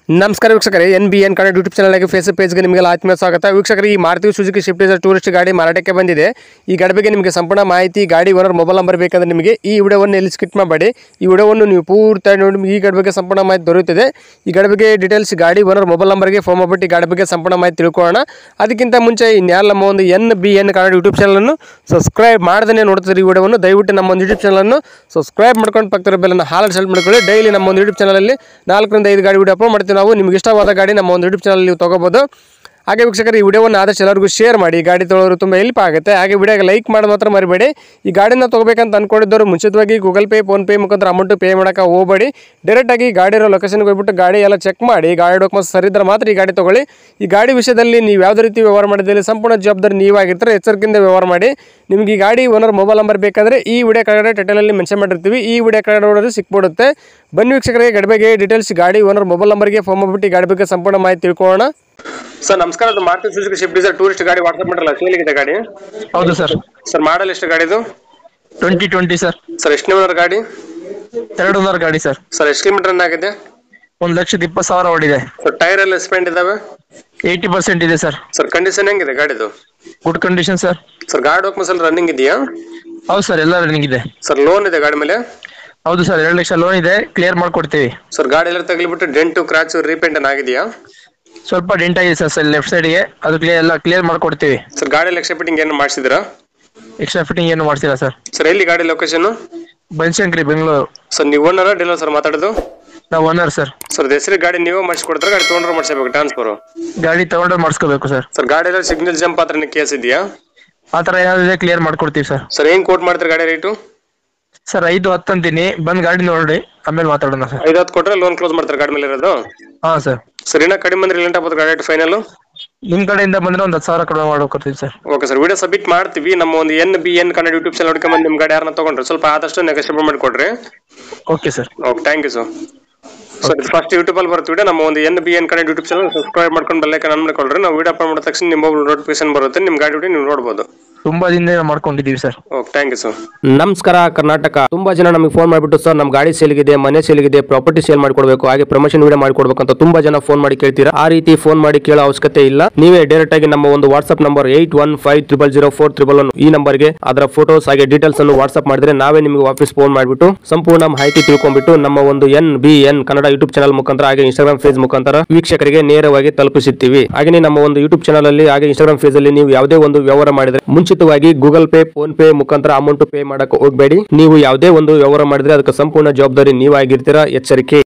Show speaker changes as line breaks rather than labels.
ನಮಸ್ಕಾರ ವೀಕ್ಷಕರೇ, NBN Kannada YouTube ಚಾನಲ್ಗೆ ಫೇಸ್ಬುಕ್ ಪೇಜ್ಗೆ ನಿಮಗೆಲ್ಲ ಆತ್ಮೀಯ ಸ್ವಾಗತ. ವೀಕ್ಷಕರೇ, ಈ Maruti Suzuki Swift Dzire tourist ಗಾಡಿ ಮಾರಾಟಕ್ಕೆ ಬಂದಿದೆ. ಈ ಗಾಡಿ ಬಗ್ಗೆ ನಿಮಗೆ ಸಂಪೂರ್ಣ ಮಾಹಿತಿ, ಗಾಡಿ ಓನರ್ ಮೊಬೈಲ್ ನಂಬರ್ ಬೇಕಂದ್ರೆ ನಿಮಗೆ ಈ ವಿಡಿಯೋವನ್ನು ಎಲ್ಲಿ ಸ್ಕಿಪ್ ಮಾಡಬೇಡಿ. ಈ ವಿಡಿಯೋವನ್ನು ನೀವು ಪೂರ್ತಿ ನೋಡಿ ಈ ಗಾಡಿ ಬಗ್ಗೆ ಸಂಪೂರ್ಣ ಮಾಹಿತಿ ದೊರೆಯುತ್ತದೆ. ಈ ಗಾಡಿ ಬಗ್ಗೆ ಡೀಟೇಲ್ಸ್, ಗಾಡಿ ಓನರ್ ಮೊಬೈಲ್ ನಂಬರ್ಗೆ ಫೋನ್ ಮಾಡಿಬಿಟ್ಟು ಈ ಗಾಡಿ ಬಗ್ಗೆ ಸಂಪೂರ್ಣ ಮಾಹಿತಿ ತಿಳ್ಕೊಳ್ಳೋಣ. ಅದಕ್ಕಿಂತ ಮುಂಚೆ ಇನ್ಯಾರು ನಮ್ಮ ಒಂದು NBN ಕನ್ನಡ ಯೂಟ್ಯೂಬ್ ಚಾನಲನ್ನು ಸಬ್ಸ್ಕ್ರೈಬ್ ಮಾಡದೇ ನೋಡ್ತಿದ್ರೆ ಈ ವಿಡಿಯೋವನ್ನು ದಯವಿಟ್ಟು ನಮ್ಮ ಒಂದು ಯೂಟ್ಯೂಬ್ ಚಾನಲನ್ನು ಸಬ್ಸ್ಕ್ರೈಬ್ ಮಾಡ್ಕೊಂಡು ಪಕ್ಕದ ಬೆಲ್ಲನ್ನು ಹಾಲ್ ಸೆಲೆಕ್ಟ್ ಮಾಡ್ಕೊಳ್ಳಿ. ಡೈಲಿ ನಮ್ಮ ಒಂದು ಯೂಟ್ಯೂಬ್ ಚಾನಲಲ್ಲಿ 4 ರಿಂದ 5 ಗಾಡಿ ವಿಡಿಯೋ ಅಪ್ಲೋಡ್ ಮಾಡ್ತೀವಿ. ನಾವು ನಿಮಗೆ ಇಷ್ಟವಾದ ಗಾಡಿ ನಮ್ಮ ಒಂದು ಯೂಟ್ಯೂಬ್ ಚಾನಲ್ ನೀವು ತಗೋಬಹುದು. ಹಾಗೆ ವೀಕ್ಷಕರು, ಈ ವಿಡಿಯೋವನ್ನು ಆದಷ್ಟು ಎಲ್ಲರಿಗೂ ಶೇರ್ ಮಾಡಿ. ಗಾಡಿ ತೊಗೊಳ್ಳೋರು ತುಂಬ ಹೆಲ್ಪ್ ಆಗುತ್ತೆ. ಹಾಗೆ ವಿಡಿಯೋಗೆ ಲೈಕ್ ಮಾಡಿ ಮಾತ್ರ ಮರಿಬೇಡಿ. ಈ ಗಾಡಿನ ತೊಗೋಬೇಕಂತ ಅನ್ಕೊಂಡಿದ್ದವರು ಮುಂಚಿತವಾಗಿ ಗೂಗಲ್ ಪೇ, ಫೋನ್ ಪೇ ಮುಖಾಂತರ ಅಮೌಂಟ್ ಪೇ ಮಾಡೋಕೆ ಹೋಗಬೇಡಿ. ಡೈರೆಕ್ಟಾಗಿ ಗಾಡಿ ಇರೋ ಲೊಕೇಶನ್ಗೆ ಹೋಗ್ಬಿಟ್ಟು ಗಾಡಿ ಎಲ್ಲ ಚೆಕ್ ಮಾಡಿ. ಗಾಡಿ ಡಾಕ್ಯುಮೆಂಟ್ಸ್ ಸರಿ ಇದ್ದರೆ ಮಾತ್ರ ಈ ಗಾಡಿ ತೊಗೊಳ್ಳಿ. ಈ ಗಾಡಿ ವಿಷಯದಲ್ಲಿ ನೀವು ಯಾವುದೇ ರೀತಿ ವ್ಯವಹಾರ ಮಾಡಿದಲ್ಲಿ ಸಂಪೂರ್ಣ ಜವಾಬ್ದಾರಿ ನೀವಾಗಿರ್ತಾರೆ. ಎಚ್ಚರಿಕೆಯಿಂದ ವ್ಯವಹಾರ ಮಾಡಿ. ನಿಮಗೆ ಈ ಗಾಡಿ ಓನರ್ ಮೊಬೈಲ್ ನಂಬರ್ ಬೇಕಾದರೆ ಈ ವಿಡಿಯೋ ಕೆಳಗಡೆ ಟೈಟಲಲ್ಲಿ ಮೆನ್ಷನ್ ಮಾಡಿರ್ತೀವಿ. ಈ ವಿಡಿಯೋ ಕೆಳಗಡೆ ನೋಡಿದ್ರೆ ಸಿಕ್ಬಿಡುತ್ತೆ. ಬನ್ನಿ ವೀಕ್ಷಕರಿಗೆ, ಗಾಡಿ ಬಗ್ಗೆ ಡೀಟೇಲ್ಸ್, ಗಾಡಿ ಓನರ್ ಮೊಬೈಲ್ ನಂಬರ್ಗೆ ಫೋನ್ ಮಾಡಿಬಿಟ್ಟು ಈ ಗಾಡಿ ಬಗ್ಗೆ ಸಂಪೂರ್ಣ ಮಾಹಿತಿ ತಿಳ್ಕೊಳ್ಳೋಣ. ಸರ್ ನಮಸ್ಕಾರ, ಅದು Maruti Suzuki Swift Dzire tourist ಗಾಡಿ ವಾಟ್ಸ್ಆಪ್ ಮಾಡಲ್ಲ, ಸೇಲಿಗಿದೆ ಗಾಡಿ?
ಹೌದು ಸರ್.
ಸರ್ ಮಾಡಲ್ ಎಷ್ಟು ಗಾಡಿದು?
2020 ಸರ್.
ಸರ್ ಎಷ್ಟು ಓನರ್ ಗಾಡಿ?
2 ಓನರ್ ಗಾಡಿ ಸರ್.
ಸರ್ ಎಷ್ಟು ಕಿಲೋಮೀಟರ್ ರನ್ ಆಗಿದೆ?
1,20,000 ಓಡಿದೆ.
ಸರ್ ಟೈರ್ ಎಲ್ಲ ಸ್ಪೆಂಡ್ ಇದಾವೆ?
80% ಇದೆ ಸರ್.
ಸರ್ ಕಂಡೀಷನ್ ಹೆಂಗಿದೆ ಗಾಡಿದು?
Good condition sir.
ಸರ್ ಗಾಡಿ ಡಾಕ್ಯುಮೆಂಟ್ಸ್ ಎಲ್ಲ ರನ್ನಿಂಗ್ ಇದೆಯಾ?
ಹೌದು ಸರ್, ಎಲ್ಲ ರನ್ನಿಂಗ್ ಇದೆ.
ಸರ್ ಲೋನ್ ಇದೆ ಗಾಡಿ ಮೇಲೆ?
ಹೌದು ಸರ್, 2 ಲಕ್ಷ ಲೋನ್ ಇದೆ, ಕ್ಲಿಯರ್ ಮಾಡ್ಕೊಡ್ತೀವಿ.
ಸರ್ ಗಾಡಿ ಎಲ್ಲ ತಗಲಿಬಿಟ್ಟು ಡೆಂಟು ಕ್ರಾಚು ರೀಪೇಂಟ್ ಆಗಿದೆಯಾ?
ಸ್ವಲ್ಪ ಡೆಂಟ್ ಆಗಿದೆ ಸರ್ ಲೆಫ್ಟ್ ಸೈಡ್ಗೆ, ಅದು ಕ್ಲಿಯರ್ ಮಾಡ್ಕೊಡ್ತೀವಿ.
ಸರ್ ಗಾಡಿ ಎಕ್ಸ್ಟ್ರಾ ಫಿಟ್ಟಿಂಗ್ ಏನು ಮಾಡಿಸಿದ್ರಾ?
ಎಕ್ಸ್ಟ್ರಾ ಫಿಟ್ಟಿಂಗ್ ಏನು ಮಾಡ್ಸಿಲ್ಲ ಸರ್.
ಸರ್ ಎಲ್ಲಿ ಗಾಡಿ ಲೊಕೇಶನ್?
ಬನಶಂಕರಿ, ಬೆಂಗಳೂರು.
ಸರ್ ನೀವು ಓನರ್ ಡೀಲರ್ ಸರ್ ಮಾತಾಡೋದು?
ನಾವು ಓನರ್ ಸರ್.
ಸರ್ ಹೆಸರು ಗಾಡಿ ನೀವು ಮಾಡಿಸ್ಕೊಡ್ತಾರೆ, ಗಾಡಿ ತೊಗೊಂಡ್ರೆ ಮಾಡಿಸ್ಬೇಕು ಟ್ರಾನ್ಸ್ಫರ್?
ಗಾಡಿ ತಗೊಂಡ್ರೆ ಮಾಡಿಸ್ಕೋಬೇಕು ಸರ್.
ಸರ್ ಗಾಡಿ ಎಲ್ಲ ಸಿಗ್ನಲ್ ಜಂಪ್ ಹತ್ರ ಕೇಸ್ ಇದೆಯಾ?
ಆ ಥರ ಏನಾದ್ರು ಕ್ಲಿಯರ್ ಮಾಡ್ಕೊಡ್ತೀವಿ ಸರ್.
ಸರ್ ಹೆಂಗ್ ಕೋಟ್ ಮಾಡ್ತಾರೆ ಗಾಡಿ ರೇಟು?
ಸರ್ 5-10 ಅಂತೀನಿ, ಬಂದು ಗಾಡಿ ನೋಡಿ ಆಮೇಲೆ ಮಾತಾಡೋಣ ಸರ್.
5-10 ಕೊಟ್ಟರೆ ಲೋನ್ ಕ್ಲೋಸ್ ಮಾಡ್ತಾರೆ ಗಾಡಿ ಮೇಲೆ ಇರೋದು?
ಹಾಂ ಸರ್.
ಸರ್ ಇನ್ನೂ ಕಡಿಮೆ ಬಂದ್ರೆ ಲೇಟ್ ಆಗ್ಬೋದು ಗಾಡಿ ಫೈನಲ್?
ನಿಮ್ಮ ಕಡೆಯಿಂದ ಬಂದರೆ ಒಂದು 10,000 ಕಡಿಮೆ ಮಾಡ್ಕೊಡ್ತೀವಿ sir.
Okay sir, video submit ಮಾಡ್ತೀವಿ. ನಮ್ಮ ಒಂದು NBN ಕನ್ನಡ ಯೂಟ್ಯೂಬ್ ಚಾನಲ್ ನೋಡ್ಕೊಂಡ್ಬಂದು ನಿಮ್ಮ ಗಾಡಿ ಯಾರನ್ನ ತೊಗೊಂಡ್ರೆ ಸ್ವಲ್ಪ ಆದಷ್ಟು ನೆಗೋಷಿಯೇಟ್ ಮಾಡಿಕೊಡ್ರಿ.
Okay sir.
Okay, thank you sir. Sir first ಯೂಟ್ಯೂಬಲ್ಲಿ ಬರುತ್ತೆ ವಿಡಿಯೋ, ನಮ್ಮ ಒಂದು NBN Kannada YouTube channel subscribe ಮಾಡ್ಕೊಂಡು ಬೆಲ್ಲೈಕನ್ ಆನ್ ಮಾಡ್ಕೊಳ್ರಿ. ನಾವು ವಿಡಿಯೋ ಅಪ್ಲೋಡ್ ಮಾಡಿದ ತಕ್ಷಣ ನಿಮ್ಮ ನೋಟಿಫಿಕೇಶನ್ ಬರುತ್ತೆ, ನಿಮ್ಮ ಗಾಡಿ ವಿಡಿಯೋ ನೀವು ನೋಡ್ಬೋದು.
ತುಂಬಾ ದಿನ ಮಾಡ್ಕೊಂಡಿದ್ದೀವಿ sir.
Okay, thank you sir.
ನಮಸ್ಕಾರ ಕರ್ನಾಟಕ. ತುಂಬಾ ಜನ ನಮಗೆ ಫೋನ್ ಮಾಡಿಬಿಟ್ಟು ಸರ್ ನಮ್ಮ ಗಾಡಿ ಸೇಲ್ಗಿದೆ, ಮನೆ ಸೇಲ್ಗಿದೆ, ಪ್ರಾಪರ್ಟಿ ಸೇಲ್ ಮಾಡ್ಕೊಡ್ಬೇಕು, ಹಾಗೆ ಪ್ರಮೋಷನ್ ವಿಡಿಯೋ ಮಾಡ್ಕೊಡ್ಬೇಕು ಅಂತ ತುಂಬಾ ಜನ ಫೋನ್ ಮಾಡಿ ಕೇಳ್ತೀರಾ. ಆ ರೀತಿ ಫೋನ್ ಮಾಡಿ ಕೇಳೋ ಅವಶ್ಯಕತೆ ಇಲ್ಲ. ನೀವೇ ಡೈರೆಕ್ಟ್ ಆಗಿ ನಮ್ಮ ಒಂದು ವಾಟ್ಸ್ಆಪ್ ನಂಬರ್ 81500411 ಈ ನಂಬರ್ಗೆ ಅದರ ಫೋಟೋಸ್ ಹಾಗೆ ಡೀಟೇಲ್ಸ್ ಅನ್ನು ವಾಟ್ಸ್ಆಪ್ ಮಾಡಿದ್ರೆ ನಾವೇ ನಿಮಗೆ ವಾಪಸ್ ಫೋನ್ ಮಾಡಿಬಿಟ್ಟು ಸಂಪೂರ್ಣ ಮಾಹಿತಿ ತಿಳ್ಕೊಂಡ್ಬಿಟ್ಟು ನಮ್ಮ ಒಂದು NBN ಕನ್ನಡ ಯೂಟ್ಯೂಬ್ ಚಾನಲ್ ಮುಖಾಂತರ ಹಾಗೆ ಇನ್ಸ್ಟಾಗ್ರಾಮ್ ಪೇಜ್ ಮುಖಾಂತರ ವೀಕ್ಷಕರಿಗೆ ನೇರವಾಗಿ ತಲುಪಿಸುತ್ತೀವಿ. ಹಾಗೆ ನಮ್ಮ ಒಂದು ಯೂಟ್ಯೂಬ್ ಚಾನಲ್ ಅಲ್ಲಿ ಹಾಗೆ ಇನ್ಸ್ಟಾಗ್ರಾಮ್ ಪೇಜ್ ಅಲ್ಲಿ ನೀವು ಯಾವುದೇ ಒಂದು ವ್ಯವಹಾರ ಮಾಡಿದ್ರೆ ಮುಂಚಿತವಾಗಿ ಗೂಗಲ್ ಪೇ, ಫೋನ್ ಪೇ ಮುಖಾಂತರ ಅಮೌಂಟ್ ಪೇ ಮಾಡಕ್ಕೆ ಹೋಗಬೇಡಿ. ನೀವು ಯಾವುದೇ ಒಂದು ವ್ಯವಹಾರ ಮಾಡಿದ್ರೆ ಅದಕ್ಕೆ ಸಂಪೂರ್ಣ ಜವಾಬ್ದಾರಿ ನೀವಾಗಿರ್ತೀರಾ. ಎಚ್ಚರಿಕೆ.